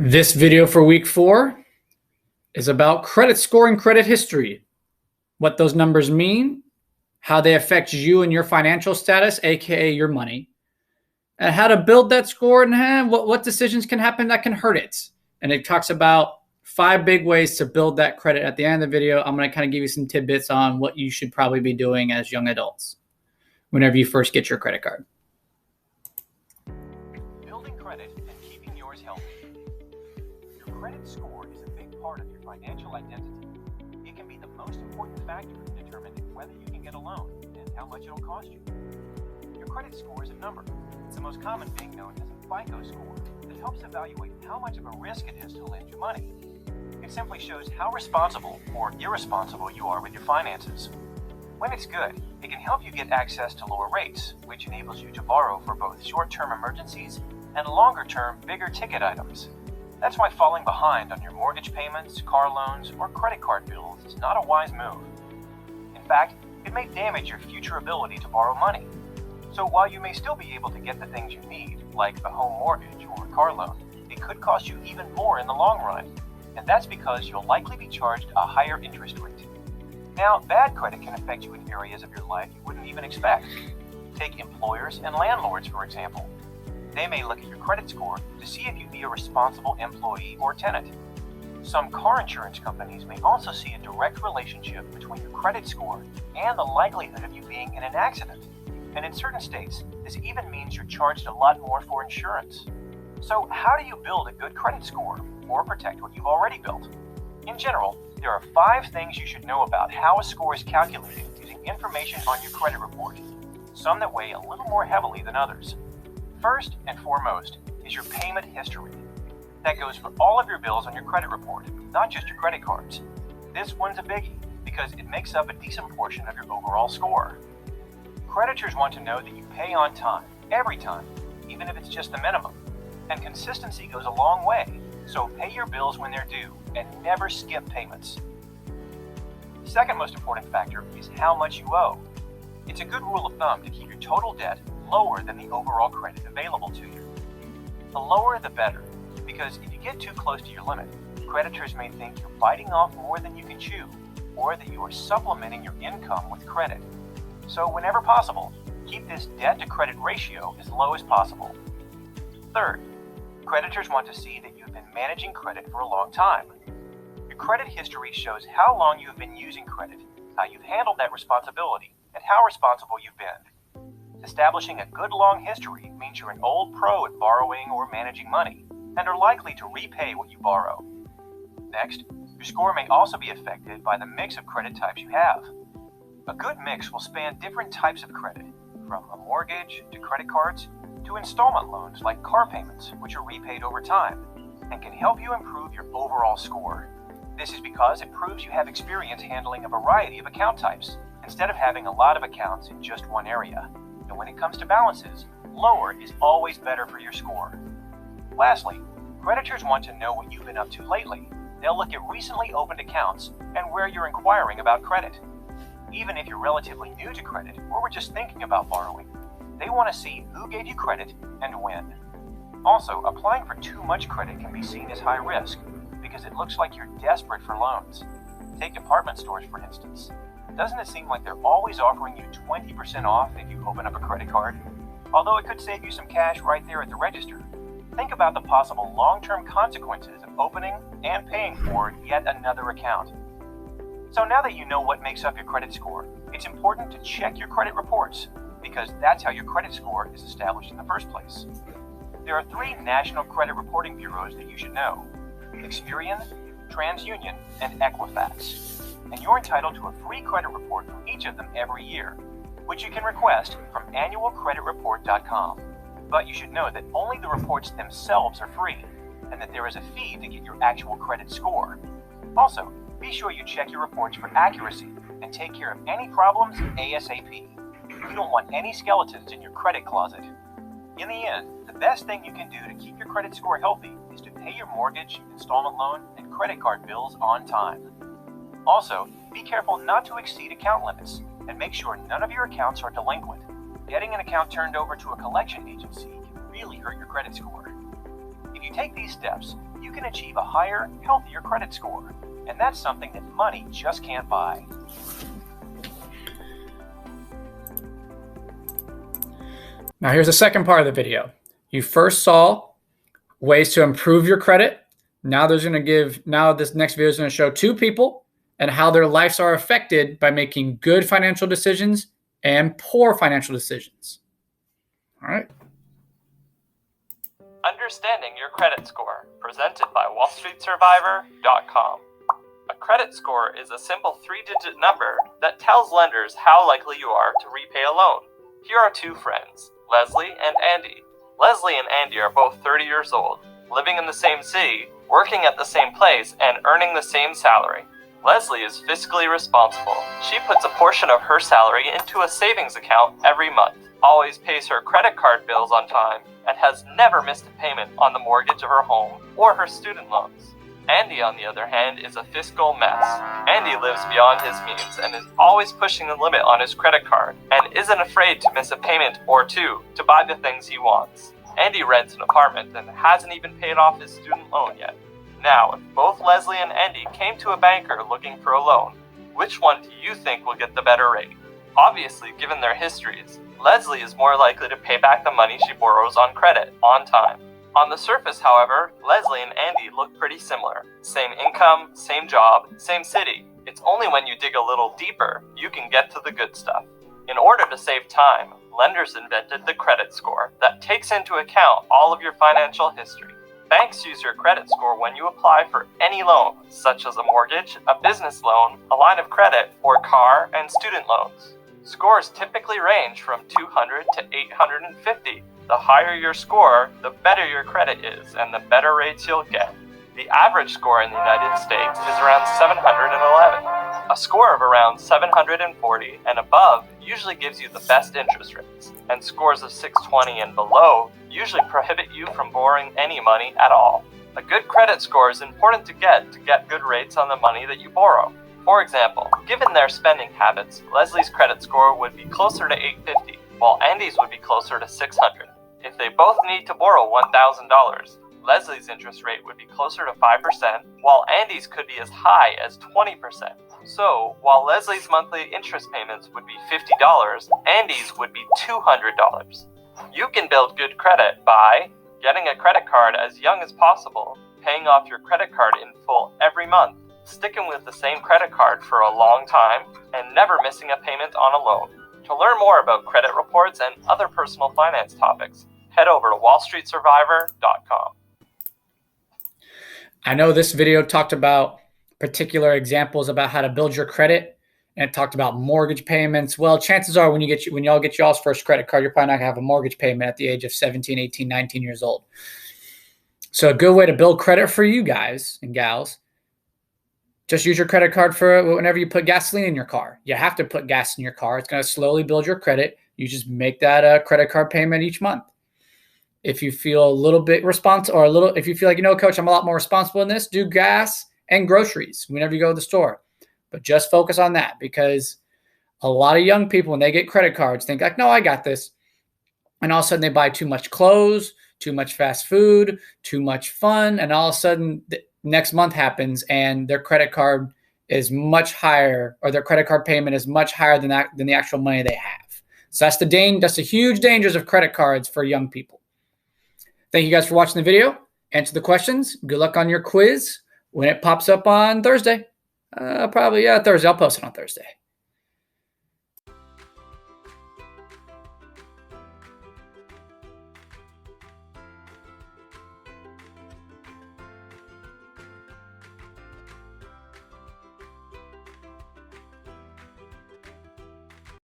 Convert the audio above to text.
This video for week 4 is about credit score and credit history, what those numbers mean, how they affect you and your financial status, aka your money, and how to build that score and what decisions can happen that can hurt it. And it talks about 5 big ways to build that credit. At the end of the video, I'm going to kind of give you some tidbits on what you should probably be doing as young adults whenever you first get your credit card. Building credit and keeping yours healthy. Your credit score is a big part of your financial identity. It can be the most important factor in determining whether you can get a loan and how much it'll cost you. Your credit score is a number. It's the most common being known as a FICO score that helps evaluate how much of a risk it is to lend you money. It simply shows how responsible or irresponsible you are with your finances. When it's good, it can help you get access to lower rates, which enables you to borrow for both short-term emergencies and longer-term, bigger ticket items. That's why falling behind on your mortgage payments, car loans, or credit card bills is not a wise move. In fact, it may damage your future ability to borrow money. So while you may still be able to get the things you need, like a home mortgage or a car loan, it could cost you even more in the long run. And that's because you'll likely be charged a higher interest rate. Now, bad credit can affect you in areas of your life you wouldn't even expect. Take employers and landlords, for example. They may look at your credit score to see if you'd be a responsible employee or tenant. Some car insurance companies may also see a direct relationship between your credit score and the likelihood of you being in an accident. And in certain states, this even means you're charged a lot more for insurance. So how do you build a good credit score or protect what you've already built? In general, there are 5 things you should know about how a score is calculated using information on your credit report, some that weigh a little more heavily than others. First and foremost is your payment history. That goes for all of your bills on your credit report, not just your credit cards. This one's a biggie because it makes up a decent portion of your overall score. Creditors want to know that you pay on time, every time, even if it's just the minimum. And consistency goes a long way, so pay your bills when they're due and never skip payments. The second most important factor is how much you owe. It's a good rule of thumb to keep your total debt lower than the overall credit available to you. The lower the better, because if you get too close to your limit, creditors may think you're biting off more than you can chew, or that you are supplementing your income with credit. So whenever possible, keep this debt-to-credit ratio as low as possible. Third, creditors want to see that you've been managing credit for a long time. Your credit history shows how long you've been using credit, how you've handled that responsibility, and how responsible you've been. Establishing a good long history means you're an old pro at borrowing or managing money, and are likely to repay what you borrow. Next, your score may also be affected by the mix of credit types you have. A good mix will span different types of credit, from a mortgage to credit cards to installment loans like car payments, which are repaid over time, and can help you improve your overall score. This is because it proves you have experience handling a variety of account types, instead of having a lot of accounts in just one area. And when it comes to balances, lower is always better for your score. Lastly, creditors want to know what you've been up to lately. They'll look at recently opened accounts and where you're inquiring about credit. Even if you're relatively new to credit or were just thinking about borrowing, they want to see who gave you credit and when. Also, applying for too much credit can be seen as high risk because it looks like you're desperate for loans. Take department stores, for instance. Doesn't it seem like they're always offering you 20% off if you open up a credit card? Although it could save you some cash right there at the register. Think about the possible long-term consequences of opening and paying for yet another account. So now that you know what makes up your credit score, it's important to check your credit reports, because that's how your credit score is established in the first place. There are 3 national credit reporting bureaus that you should know: Experian, TransUnion, and Equifax. And you're entitled to a free credit report from each of them every year, which you can request from annualcreditreport.com. But you should know that only the reports themselves are free, and that there is a fee to get your actual credit score. Also, be sure you check your reports for accuracy and take care of any problems ASAP. You don't want any skeletons in your credit closet. In the end, the best thing you can do to keep your credit score healthy is to pay your mortgage, installment loan, and credit card bills on time. Also, be careful not to exceed account limits and make sure none of your accounts are delinquent. Getting an account turned over to a collection agency can really hurt your credit score. If you take these steps, you can achieve a higher, healthier credit score. And that's something that money just can't buy. Now here's the second part of the video. You first saw ways to improve your credit. Now this next video is going to show two people and how their lives are affected by making good financial decisions and poor financial decisions. All right. Understanding your credit score, presented by WallStreetSurvivor.com. A credit score is a simple 3-digit number that tells lenders how likely you are to repay a loan. Here are two friends, Leslie and Andy. Leslie and Andy are both 30 years old, living in the same city, working at the same place, and earning the same salary. Leslie is fiscally responsible. She puts a portion of her salary into a savings account every month, always pays her credit card bills on time, and has never missed a payment on the mortgage of her home or her student loans. Andy, on the other hand, is a fiscal mess. Andy lives beyond his means and is always pushing the limit on his credit card and isn't afraid to miss a payment or two to buy the things he wants. Andy rents an apartment and hasn't even paid off his student loan yet. Now, if both Leslie and Andy came to a banker looking for a loan, which one do you think will get the better rate? Obviously, given their histories, Leslie is more likely to pay back the money she borrows on credit on time. On the surface, however, Leslie and Andy look pretty similar. Same income, same job, same city. It's only when you dig a little deeper you can get to the good stuff. In order to save time, lenders invented the credit score that takes into account all of your financial history. Banks use your credit score when you apply for any loan, such as a mortgage, a business loan, a line of credit, or car and student loans. Scores typically range from 200 to 850. The higher your score, the better your credit is, and the better rates you'll get. The average score in the United States is around 711. A score of around 740 and above usually gives you the best interest rates, and scores of 620 and below usually prohibit you from borrowing any money at all. A good credit score is important to get good rates on the money that you borrow. For example, given their spending habits, Leslie's credit score would be closer to 850, while Andy's would be closer to 600. If they both need to borrow $1,000, Leslie's interest rate would be closer to 5%, while Andy's could be as high as 20%. So, while Leslie's monthly interest payments would be $50, Andy's would be $200. You can build good credit by getting a credit card as young as possible, paying off your credit card in full every month, sticking with the same credit card for a long time, and never missing a payment on a loan. To learn more about credit reports and other personal finance topics, head over to WallStreetSurvivor.com. I know this video talked about particular examples about how to build your credit, and it talked about mortgage payments. Well, chances are when y'all get y'all's first credit card, you're probably not going to have a mortgage payment at the age of 17, 18, 19 years old. So a good way to build credit for you guys and gals, just use your credit card for whenever you put gasoline in your car. You have to put gas in your car. It's going to slowly build your credit. You just make that credit card payment each month. If you feel a little bit responsible, if you feel like, Coach, I'm a lot more responsible in this, do gas and groceries whenever you go to the store. But just focus on that, because a lot of young people, when they get credit cards, think like, no, I got this. And all of a sudden they buy too much clothes, too much fast food, too much fun. And all of a sudden next month happens and their credit card is much higher, or their credit card payment is much higher than the actual money they have. So that's the huge dangers of credit cards for young people. Thank you guys for watching the video. Answer the questions. Good luck on your quiz when it pops up on Thursday. Thursday. I'll post it on Thursday.